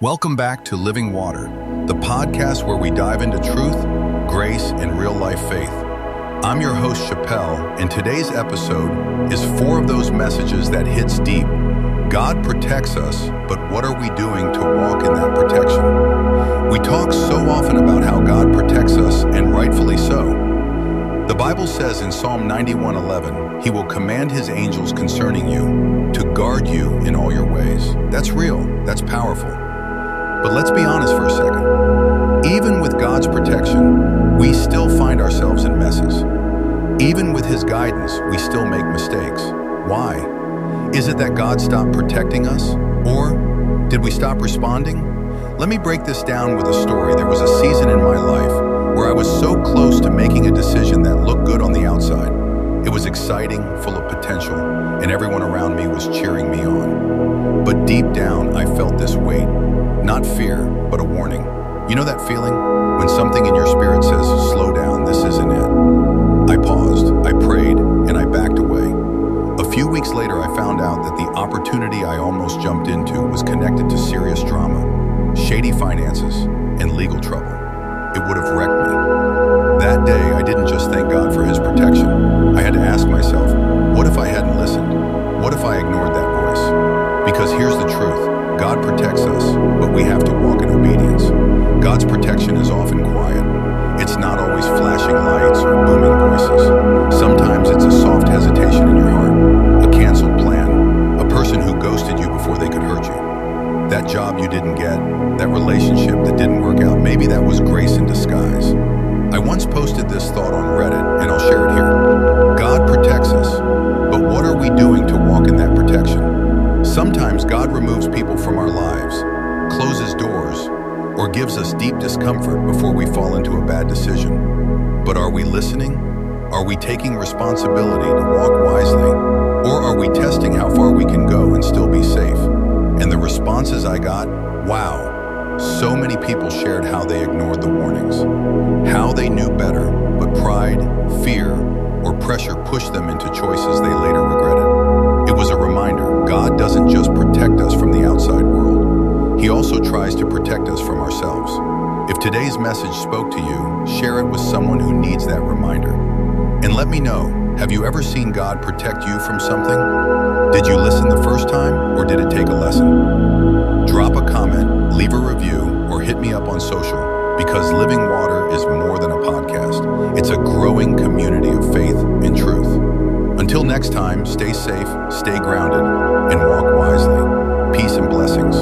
Welcome back to Living Water, the podcast where we dive into truth, grace, and real-life faith. I'm your host, Chapelle, and today's episode is 4 of those messages that hits deep. God protects us, but what are we doing to walk in that protection? We talk so often about how God protects us, and rightfully so. The Bible says in Psalm 91:11, He will command His angels concerning you to guard you in all your ways. That's real. That's powerful. But let's be honest for a second. Even with God's protection, we still find ourselves in messes. Even with His guidance, we still make mistakes. Why? Is it that God stopped protecting us? Or did we stop responding? Let me break this down with a story. There was a season in my life where I was so close to making a decision that looked good on the outside. It was exciting, full of potential, and everyone around me was cheering me on. But deep down, I felt this weight. Not fear, but a warning. You know that feeling? When something in your spirit says, slow down, this isn't it. I paused, I prayed, and I backed away. A few weeks later, I found out that the opportunity I almost jumped into was connected to serious drama, shady finances, and legal trouble. It would have wrecked me. That day, I didn't just thank God for His protection. I had to ask myself, what if I hadn't listened? What if I ignored that voice? Because here's the truth. God protects us, but we have to walk in obedience. God's protection is often quiet. It's not always flashing lights or booming voices. Sometimes it's a soft hesitation in your heart, a canceled plan, a person who ghosted you before they could hurt you. That job you didn't get, that relationship that didn't work out, maybe that was grace in disguise. I once posted this thought on Reddit, and I'll share it here. God protects us, but what are we doing to walk in that protection? Sometimes God removes people from our lives, closes doors, or gives us deep discomfort before we fall into a bad decision. But are we listening? Are we taking responsibility to walk wisely? Or are we testing how far we can go and still be safe? And the responses I got, wow, so many people shared how they ignored the warnings, how they knew better, but pride, fear, or pressure pushed them into choices they later regretted. It was a reminder, God doesn't just protect us from the outside world. He also tries to protect us from ourselves. If today's message spoke to you, share it with someone who needs that reminder. And let me know, have you ever seen God protect you from something? Did you listen the first time, or did it take a lesson? Drop a comment, leave a review, or hit me up on social, because Living Water is more than a podcast. It's a growing community of faith and truth. Until next time, stay safe, stay grounded, and walk wisely. Peace and blessings.